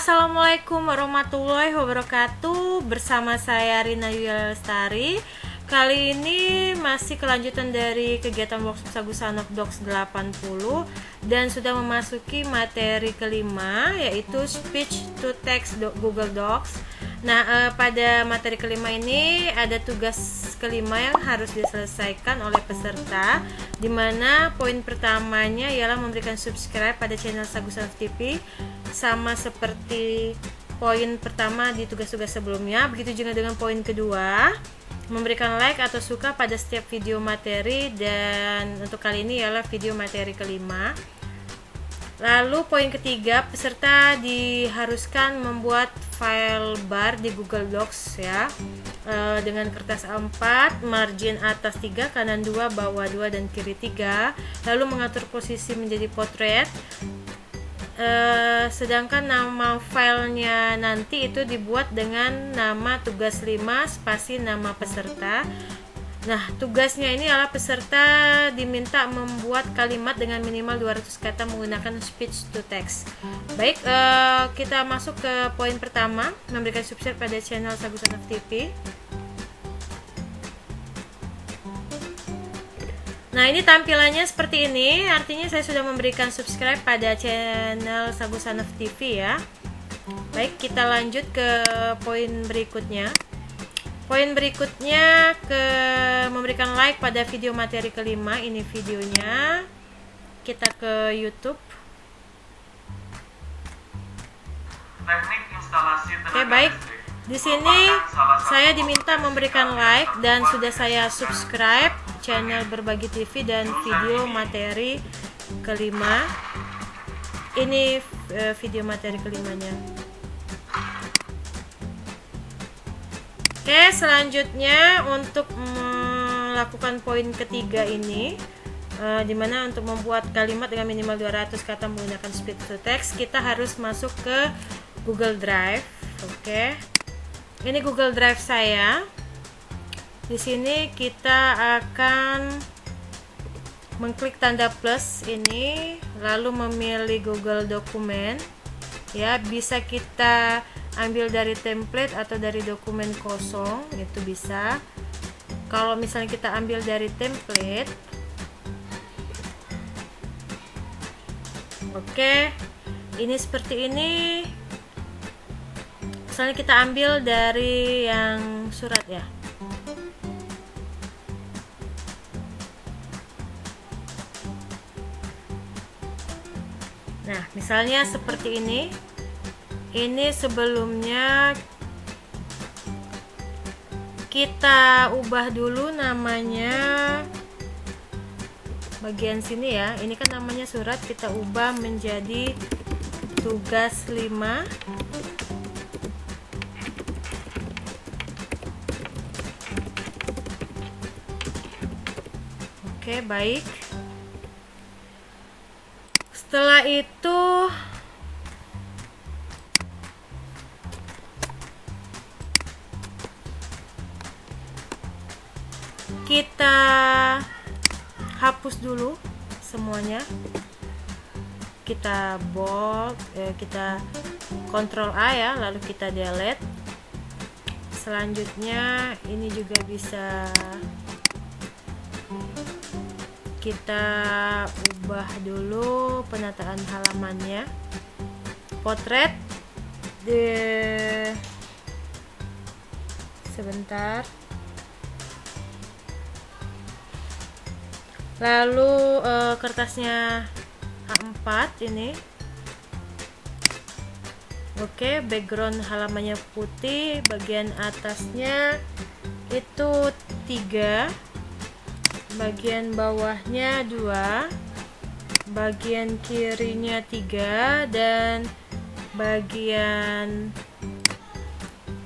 Assalamualaikum warahmatullahi wabarakatuh. Bersama saya Rina Yulia Lestari. Kali ini masih kelanjutan dari kegiatan workshop Sagusanov Docs 80 dan sudah memasuki materi kelima, yaitu Speech to Text Google Docs. Nah, pada materi kelima ini ada tugas kelima yang harus diselesaikan oleh peserta, di mana poin pertamanya ialah memberikan subscribe pada channel Sagusanov TV, sama seperti poin pertama di tugas-tugas sebelumnya. Begitu juga dengan poin kedua, memberikan like atau suka pada setiap video materi, dan untuk kali ini ialah video materi kelima. Lalu poin ketiga, peserta diharuskan membuat file bar di Google Docs ya, dengan kertas A4, margin atas 3, kanan 2, bawah 2, dan kiri 3. Lalu mengatur posisi menjadi potret. Sedangkan nama filenya nanti itu dibuat dengan nama tugas 5 spasi nama peserta. Nah, tugasnya ini adalah peserta diminta membuat kalimat dengan minimal 200 kata menggunakan speech to text. Baik, kita masuk ke poin pertama, memberikan subscribe pada channel Sagusanov TV. Nah, ini tampilannya seperti ini, artinya saya sudah memberikan subscribe pada channel Sagusanov TV ya. Baik, kita lanjut ke poin berikutnya. Poin berikutnya memberikan like pada video materi kelima. Ini videonya. Kita ke YouTube. Teknik instalasi tenaga Oke, baik. listrik. Di sini saya diminta memberikan like dan sudah saya subscribe channel Berbagi TV dan video materi kelima. Ini video materi kelimanya. Oke, selanjutnya untuk melakukan poin ketiga ini, dimana untuk membuat kalimat dengan minimal 200 kata menggunakan speech to text, kita harus masuk ke Google Drive. Oke, ini Google Drive saya. Di sini kita akan mengklik tanda plus ini, lalu memilih Google Dokumen. Ya, bisa kita ambil dari template atau dari dokumen kosong, itu bisa. Kalau misalnya kita ambil dari template, oke, ini seperti ini. Misalnya kita ambil dari yang surat ya. Nah, misalnya seperti ini. Ini sebelumnya kita ubah dulu namanya bagian sini ya. Ini kan namanya surat, kita ubah menjadi tugas 5. Oke, baik. Setelah itu kita hapus dulu semuanya, kita bold, kita Ctrl A ya, lalu kita delete. Selanjutnya ini juga bisa kita ubah dulu penataan halamannya, potret sebentar. Lalu kertasnya A4 ini. Oke, background halamannya putih, bagian atasnya itu 3, bagian bawahnya 2, bagian kirinya 3, dan bagian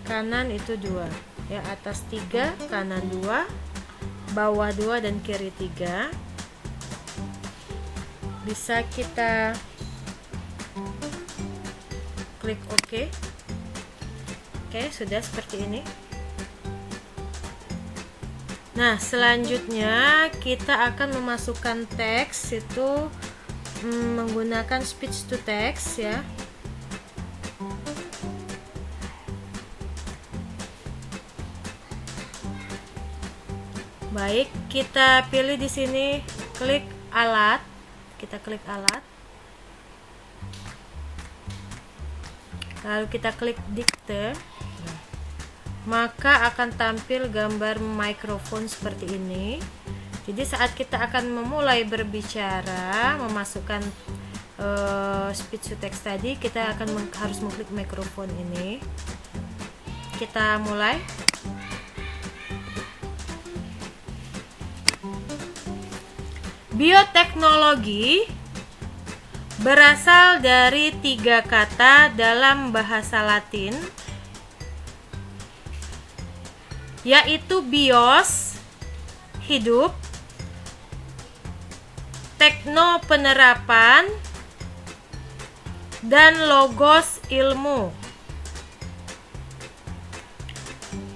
kanan itu 2 ya. Atas 3, kanan 2, bawah 2, dan kiri 3. Bisa kita klik OK. Oke, sudah seperti ini. Nah, selanjutnya kita akan memasukkan teks itu menggunakan speech to text ya. Baik, kita pilih di sini, klik alat. Kita klik alat. Lalu kita klik dikte. Maka akan tampil gambar mikrofon seperti ini. Jadi saat kita akan memulai berbicara, memasukkan speech to text tadi, kita akan harus mengklik mikrofon ini. Kita mulai. Bioteknologi berasal dari 3 kata dalam bahasa Latin, yaitu bios, hidup, tekno, penerapan, dan logos, ilmu.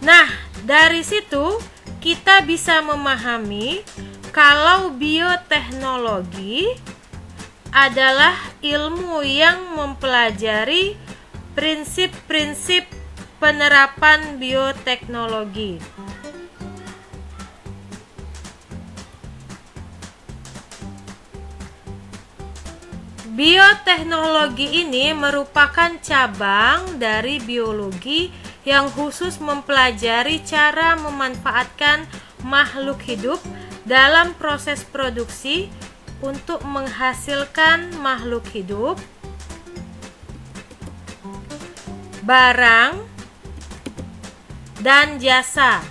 Nah, dari situ kita bisa memahami kalau bioteknologi adalah ilmu yang mempelajari prinsip-prinsip penerapan bioteknologi. Bioteknologi ini merupakan cabang dari biologi yang khusus mempelajari cara memanfaatkan makhluk hidup dalam proses produksi untuk menghasilkan makhluk hidup, barang, dan jasa.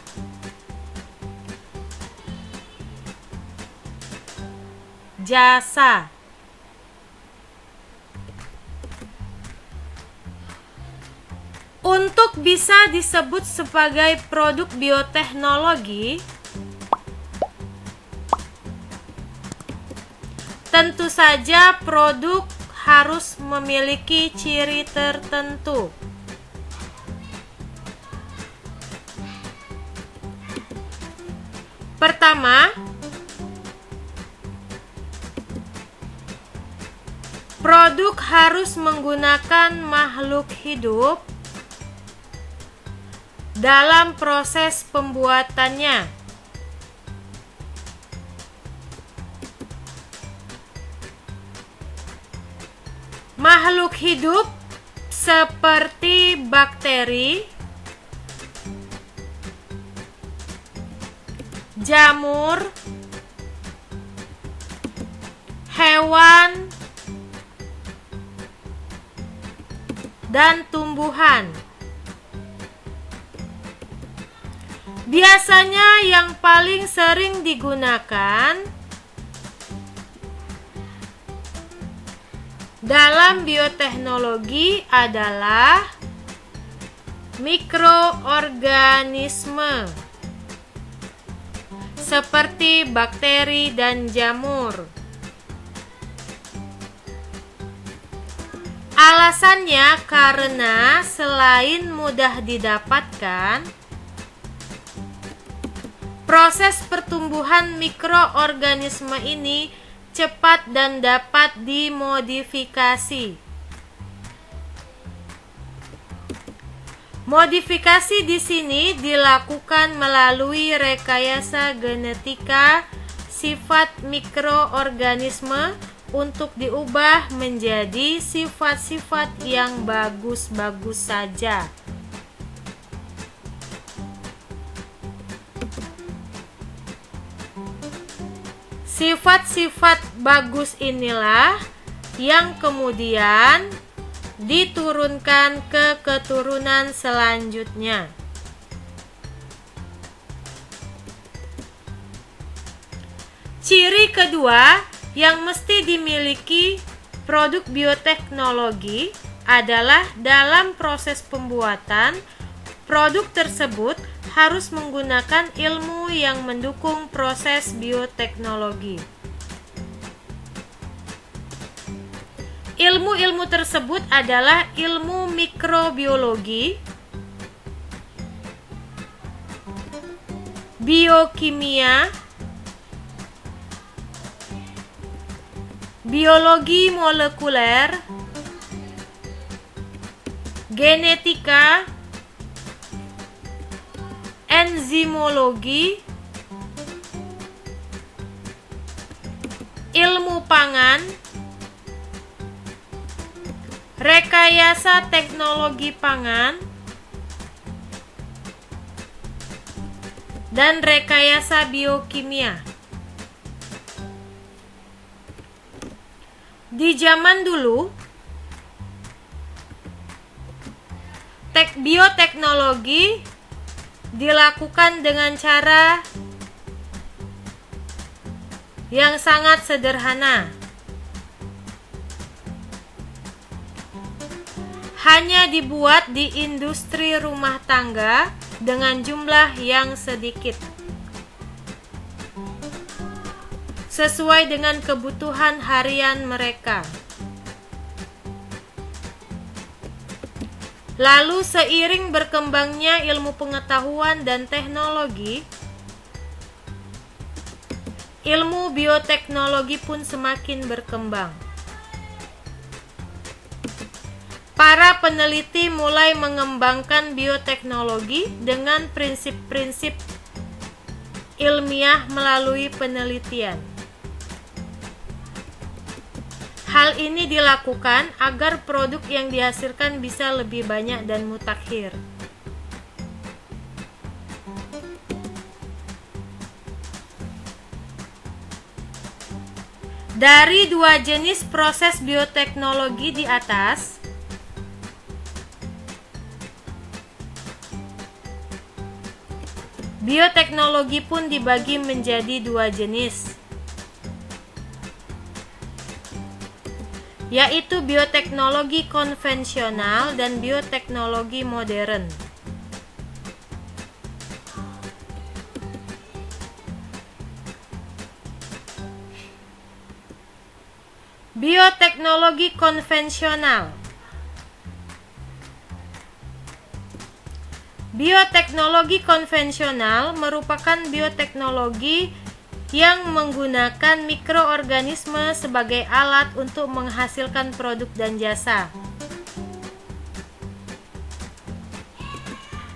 Untuk bisa disebut sebagai produk bioteknologi, tentu saja produk harus memiliki ciri tertentu. Pertama, produk harus menggunakan makhluk hidup dalam proses pembuatannya. Makhluk hidup seperti bakteri, jamur, hewan, dan tumbuhan. Biasanya yang paling sering digunakan dalam bioteknologi adalah mikroorganisme seperti bakteri dan jamur. Alasannya karena selain mudah didapatkan, proses pertumbuhan mikroorganisme ini cepat dan dapat dimodifikasi. Modifikasi di sini dilakukan melalui rekayasa genetika sifat mikroorganisme untuk diubah menjadi sifat-sifat yang bagus-bagus saja. Sifat-sifat bagus inilah yang kemudian diturunkan ke keturunan selanjutnya. Ciri kedua yang mesti dimiliki produk bioteknologi adalah dalam proses pembuatan, produk tersebut harus menggunakan ilmu yang mendukung proses bioteknologi. Ilmu-ilmu tersebut adalah ilmu mikrobiologi, biokimia, biologi molekuler, genetika, enzimologi, ilmu pangan, rekayasa teknologi pangan, dan rekayasa biokimia. Di zaman dulu, bioteknologi dilakukan dengan cara yang sangat sederhana. Hanya dibuat di industri rumah tangga dengan jumlah yang sedikit, sesuai dengan kebutuhan harian mereka. Lalu seiring berkembangnya ilmu pengetahuan dan teknologi, ilmu bioteknologi pun semakin berkembang. Para peneliti mulai mengembangkan bioteknologi dengan prinsip-prinsip ilmiah melalui penelitian. Hal ini dilakukan agar produk yang dihasilkan bisa lebih banyak dan mutakhir. Dari dua jenis proses bioteknologi di atas, bioteknologi pun dibagi menjadi dua jenis, yaitu bioteknologi konvensional dan bioteknologi modern. Bioteknologi konvensional. Bioteknologi konvensional merupakan bioteknologi yang menggunakan mikroorganisme sebagai alat untuk menghasilkan produk dan jasa.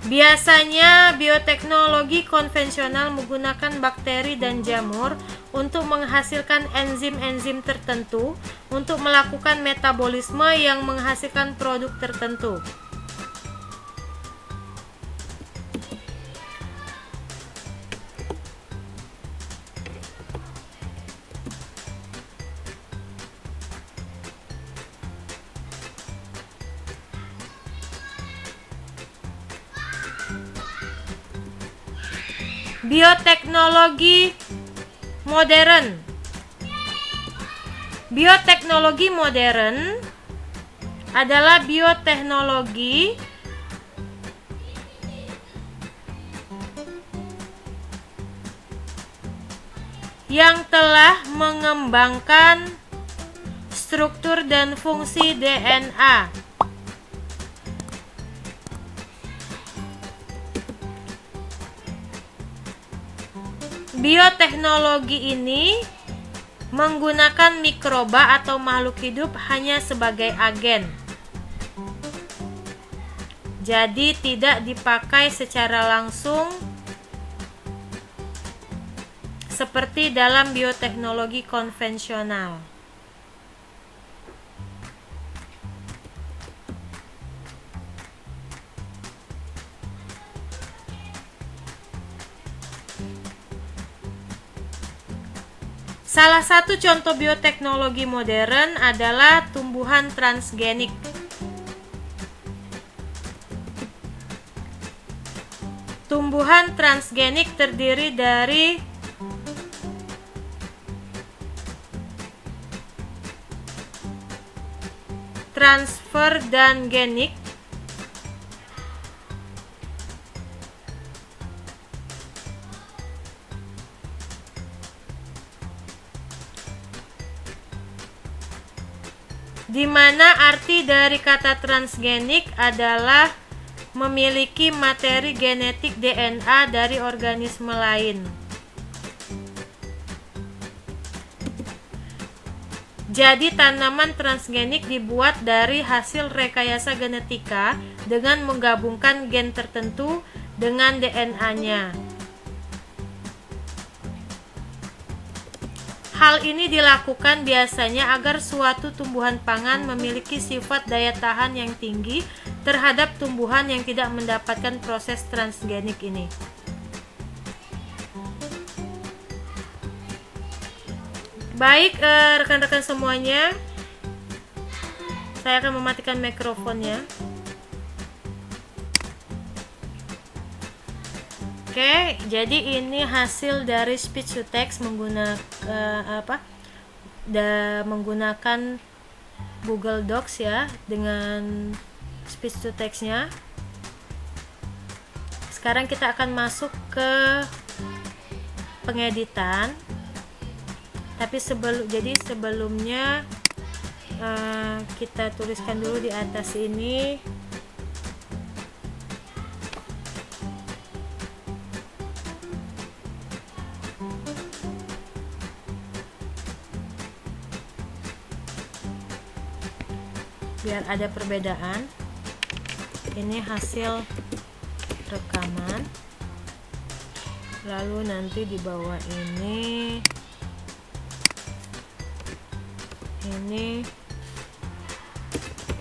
Biasanya bioteknologi konvensional menggunakan bakteri dan jamur untuk menghasilkan enzim-enzim tertentu untuk melakukan metabolisme yang menghasilkan produk tertentu. Bioteknologi modern. Bioteknologi modern adalah bioteknologi yang telah mengembangkan struktur dan fungsi DNA. Bioteknologi ini menggunakan mikroba atau makhluk hidup hanya sebagai agen. Jadi tidak dipakai secara langsung seperti dalam bioteknologi konvensional. Salah satu contoh bioteknologi modern adalah tumbuhan transgenik. Tumbuhan transgenik terdiri dari transfer dan genik, di mana arti dari kata transgenik adalah memiliki materi genetik DNA dari organisme lain. Jadi tanaman transgenik dibuat dari hasil rekayasa genetika dengan menggabungkan gen tertentu dengan DNA-nya. Hal ini dilakukan biasanya agar suatu tumbuhan pangan memiliki sifat daya tahan yang tinggi terhadap tumbuhan yang tidak mendapatkan proses transgenik ini. Baik, rekan-rekan semuanya, saya akan mematikan mikrofonnya. Oke, jadi ini hasil dari speech to text menggunakan Google Docs ya, dengan speech to text-nya. Sekarang kita akan masuk ke pengeditan. Tapi sebelumnya kita tuliskan dulu di atas ini biar ada perbedaan. Ini hasil rekaman, lalu nanti di bawah ini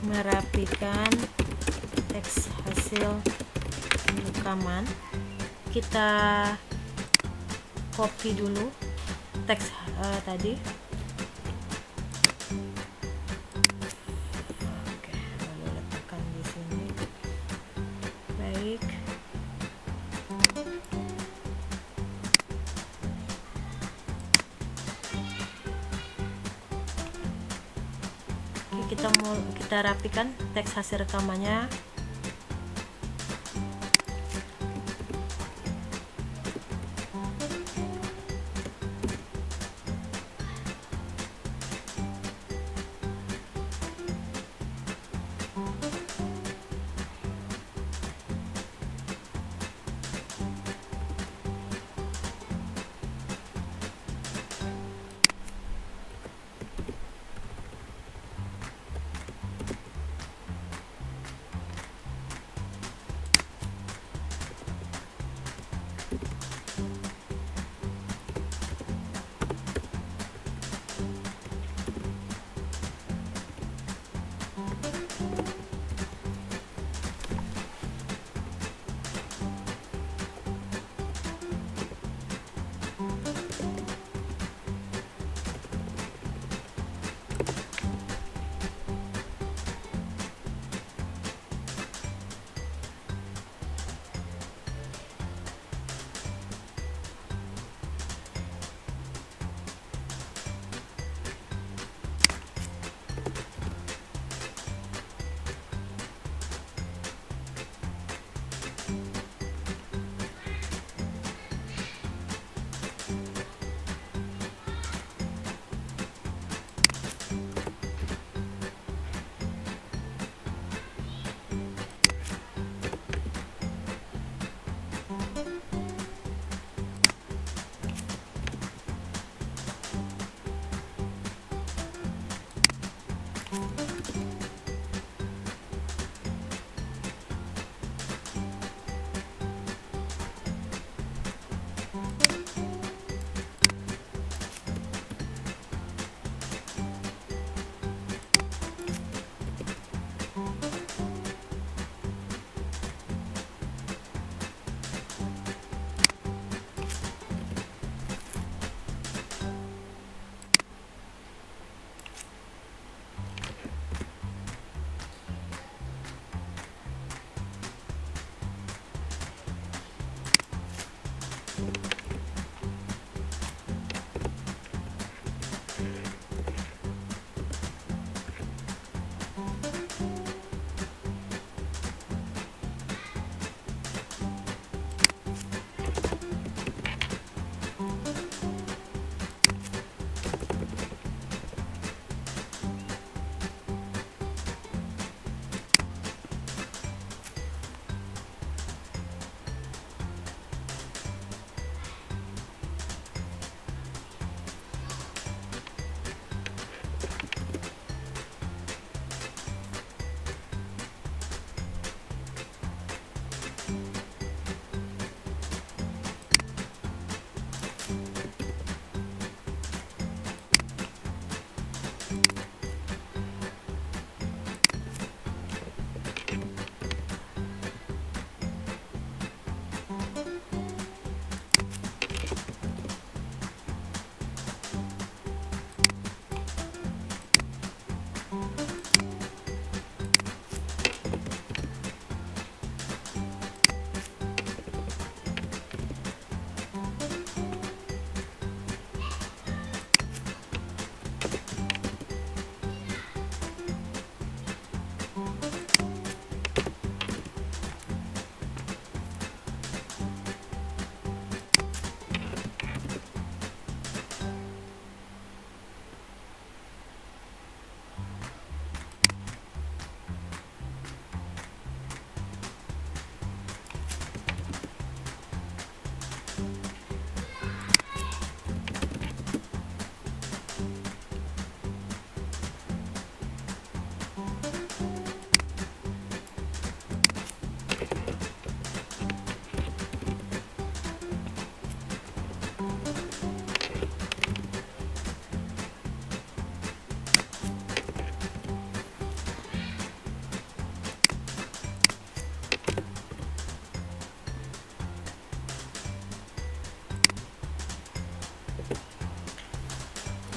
merapikan teks hasil rekaman. Kita copy dulu teks tadi. Oke, lalu letakkan di sini. Baik. Kita rapikan teks hasil rekamannya.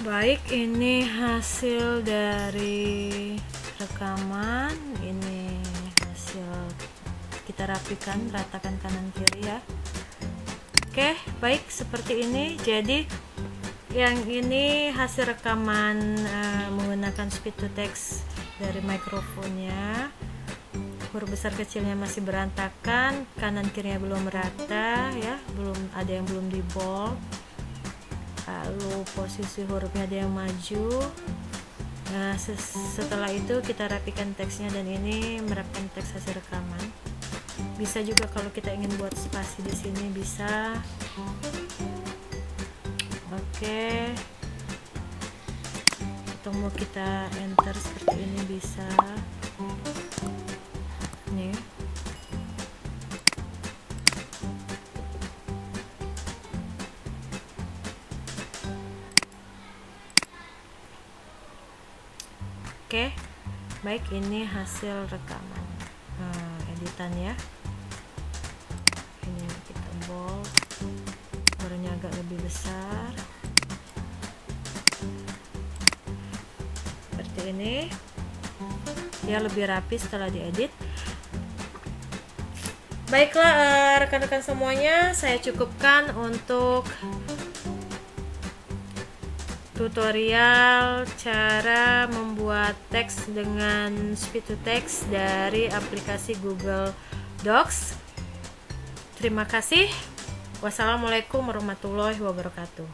Baik, ini hasil dari rekaman. Ini hasil kita rapikan, ratakan kanan kiri ya. Oke, baik, seperti ini. Jadi yang ini hasil rekaman menggunakan speech to text dari mikrofonnya. Huruf besar kecilnya masih berantakan, kanan kirinya belum merata ya, belum ada yang belum di bold. Lalu posisi hurufnya ada yang maju. Nah, setelah itu kita rapikan teksnya, dan ini merapikan teks hasil rekaman. Bisa juga kalau kita ingin buat spasi di sini bisa. Oke. Atau mau kita enter seperti ini bisa. Nih. Oke, baik, ini hasil rekaman editan ya. Ini kita bold, warnanya agak lebih besar seperti ini ya, lebih rapi setelah diedit. Baiklah rekan-rekan semuanya, saya cukupkan untuk tutorial cara membuat teks dengan speech to text dari aplikasi Google Docs. Terima kasih. Wassalamualaikum warahmatullahi wabarakatuh.